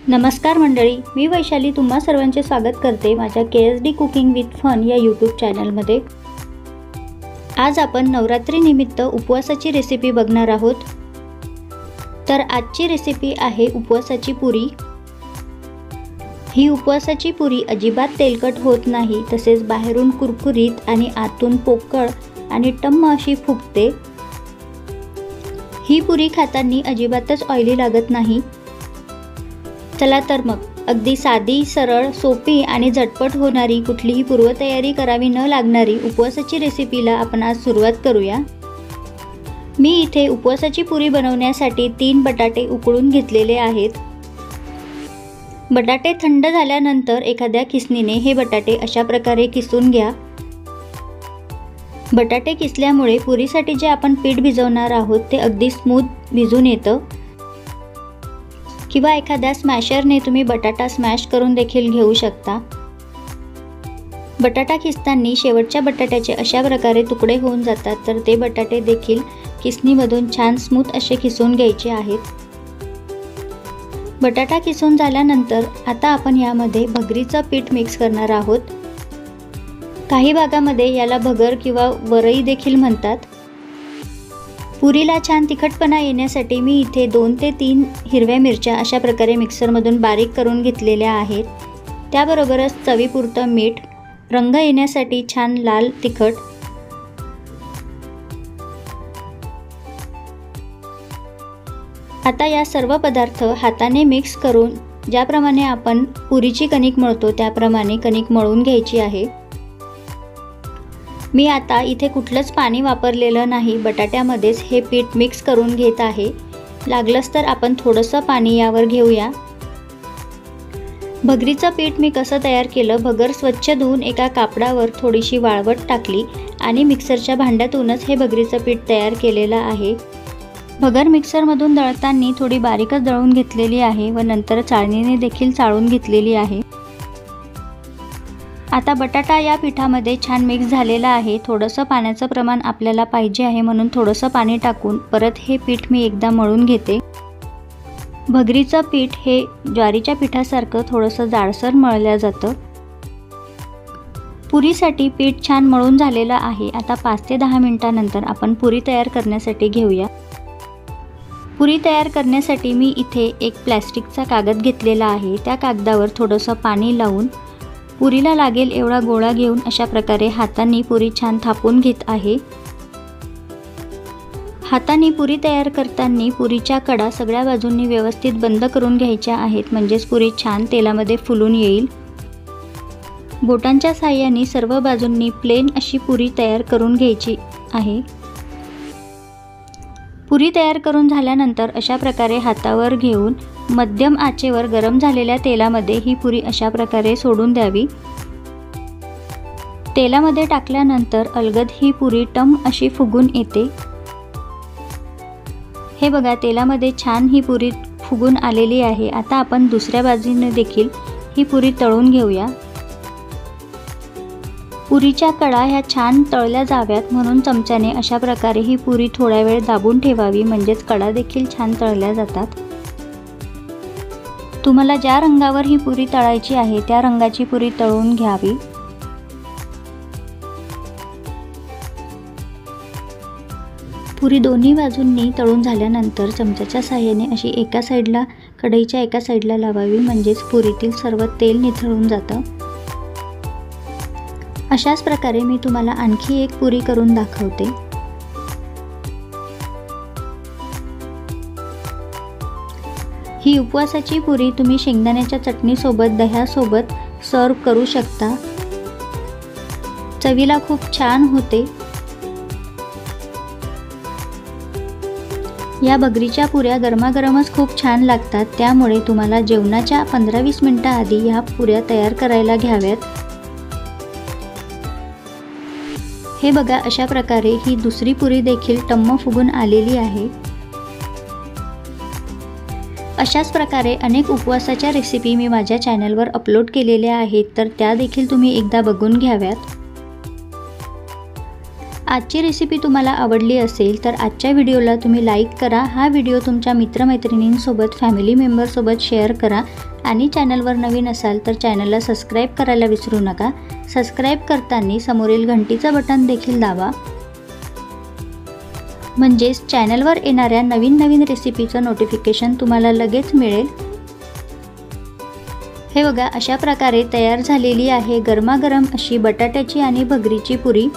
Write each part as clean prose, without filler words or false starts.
नमस्कार मंडळी, मी वैशाली तुम्हा सर्वांचे स्वागत करते माझ्या KSD कुकिंग विथ फन या यूट्यूब चॅनलमध्ये। आज आपण नवरात्री निमित्त उपवासाची रेसिपी बघणार आहोत। तर आजची रेसिपी आहे उपवासाची पुरी। ही उपवासाची पुरी अजिबात तेलकट होत नाही, तसेच बाहेरून कुरकुरीत आणि आतून पोकळ आणि टम्म अशी फुगते। ही पुरी खाताना अजिबातच ऑइली लागत नाही। चला तर मग अगदी साधी, सरळ, सोपी आणि झटपट होणारी, कुठलीही पूर्वतयारी करावी न लागणारी उपवासाची रेसिपीला आपण आज सुरुवात करूया। मी इथे उपवासाची पुरी बनवण्यासाठी 3 बटाटे उकळून घेतलेले आहेत। बटाटे थंड झाल्यानंतर एखाद्या किसणीने हे बटाटे अशा प्रकारे किसून घ्या। बटाटे किसल्यामुळे पुरीसाठी जे आपण पीठ भिजवणार आहोत ते अगदी स्मूथ भिजून येतं। किंवा एखाद्या स्मॅशरने तुम्ही बटाटा स्मॅश करून देखील घेऊ शकता। बटाटा किसताना शेवटच्या बटाट्याचे अशा प्रकारे तुकडे होऊन जातात, तर ते बटाटे देखील किसणीमधून छान स्मूथ असे किसून घ्यायचे आहेत। बटाटा किसून झाल्यानंतर आता आपण यामध्ये भगरीचं पीठ मिक्स करणार आहोत। काही भागामध्ये याला भगर किंवा वरई देखील म्हणतात। पुरीला छान तिखटपणा येण्यासाठी मी इथे 2 ते 3 हिरव्या मिरच्या अशा प्रकारे मिक्सरमधून बारीक करून घेतलेल्या आहेत। त्याबरोबरच चवीपुरतं मीठ, रंग येण्यासाठी छान लाल तिखट, आता या सर्व पदार्थ हाताने मिक्स करून ज्याप्रमाणे आपण पुरीची कणिक मळतो त्याप्रमाणे कणिक मळून घ्यायची आहे। मी आता इथे कुठलंच पाणी वापरलेलं नाही, बटाट्यामध्येच हे पीठ मिक्स करून घेत आहे। लागलंच तर आपण थोडंसं पाणी यावर घेऊया। भगरीचं पीठ मी कसं तयार केलं, भगर स्वच्छ धुवून एका कापडावर थोडीशी वाळवट टाकली आणि मिक्सरच्या भांड्यातूनच हे भगरीचं पीठ तयार केलेलं आहे। भगर मिक्सरमधून दळताना थोडी बारीकच दळून घेतलेली आहे व नंतर चाळणीने देखील चाळून घेतलेली आहे। आता बटाटा या पिठामध्ये छान मिक्स झालेला आहे। थोडंसं पाण्याचं प्रमाण आपल्याला पाहिजे आहे, म्हणून थोडंसं पाणी टाकून परत हे पीठ मी एकदा मळून घेते। भगरीचं पीठ हे ज्वारीच्या पिठासारखं थोडंसं जाडसर मळलं जातं। पुरीसाठी पीठ छान मळून झालेलं आहे। आता 5 ते 10 मिनिटांनंतर आपण पुरी तयार करण्यासाठी घेऊया। पुरी तयार करण्यासाठी मी इथे एक प्लॅस्टिकचा कागद घेतलेला आहे। त्या कागदावर थोडंसं पाणी लावून पुरीला लागेल एवढा गोळा घेऊन अशा प्रकारे हातांनी पुरी छान थापून घेत आहे। हातांनी पुरी तयार करताना पुरीच्या कडा सगळ्या बाजूंनी व्यवस्थित बंद करून घ्यायच्या आहेत, म्हणजेच पुरी छान तेलामध्ये फुलून येईल। बोटांच्या साहाय्याने सर्व बाजूंनी प्लेन अशी पुरी तयार करून घ्यायची आहे। पुरी तयार करून झाल्यानंतर अशा प्रकारे हातावर घेऊन मध्यम आचेवर गरम झालेल्या तेलामध्ये ही पुरी अशा प्रकारे सोडून द्यावी। तेलामध्ये टाकल्यानंतर अलगद ही पुरी टम अशी फुगून येते। हे बघा, तेलामध्ये छान ही पुरी फुगून आलेली आहे। आता आपण दुसऱ्या बाजूने देखील ही पुरी तळून घेऊया। पुरीच्या कडा ह्या छान तळल्या जाव्यात म्हणून चमच्याने अशा प्रकारे ही पुरी थोडा वेळ दाबून ठेवावी, म्हणजेच कडा देखील छान तळल्या जातात। तुम्हाला ज्या रंगावर ही पुरी तळायची आहे त्या रंगाची पुरी तळून घ्यावी। पुरी दोन्ही बाजूंनी तळून झाल्यानंतर चमच्याच्या साहाय्याने अशी एका साईडला, कढईच्या एका साईडला लावावी, म्हणजेच पुरीतील सर्व तेल निथळून जातं। अशाच प्रकारे मी तुम्हाला आणखी एक पुरी करून दाखवते। ही उपवासाची पुरी तुम्ही शेंगदाण्याच्या चटणीसोबत, दह्यासोबत सर्व करू शकता। चवीला खूप छान होते। या भगरीच्या पुऱ्या गरमागरमच खूप छान लागतात, त्यामुळे तुम्हाला जेवणाच्या 15-20 मिनिटांआधी ह्या पुऱ्या तयार करायला घ्याव्यात। हे बघा, अशा प्रकारे ही दुसरी पुरी देखील टम्म फुगून आलेली आहे। अशाच प्रकारे अनेक उपवासाच्या रेसिपी मी माझ्या चॅनलवर अपलोड केलेल्या आहेत, तर त्या देखील तुम्ही एकदा बघून घ्याव्यात। आजची रेसिपी तुम्हाला आवडली असेल तर आजच्या व्हिडिओला तुम्ही लाईक करा, हा व्हिडिओ तुमच्या मित्रमैत्रिणींसोबत फॅमिली मेंबरसोबत शेअर करा आणि चॅनलवर नवीन असाल तर चॅनलला सबस्क्राईब करायला विसरू नका। सबस्क्राईब करताना समोरील घंटीचं बटन देखील दाबा, म्हणजेच चॅनलवर येणाऱ्या नवीन रेसिपीचं नोटिफिकेशन तुम्हाला लगेच मिळेल। हे बघा, अशा प्रकारे तयार झालेली आहे गरमागरम अशी बटाट्याची आणि भगरीची पुरी।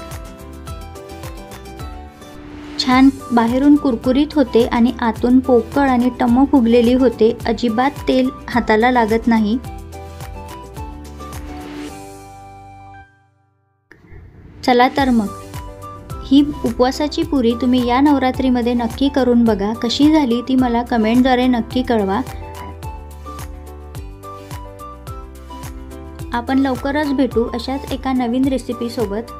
छान बाहेरून कुरकुरीत होते आणि आतून पोकळ आणि टम्म फुगलेली होते, अजिबात तेल हाताला लागत नाही। चला तर मग ही उपवासाची पुरी तुम्ही या नवरात्रीमध्ये नक्की करून बघा, कशी झाली ती मला कमेंटद्वारे नक्की कळवा। आपण लवकरच भेटू अशाच एका नवीन रेसिपी सोबत।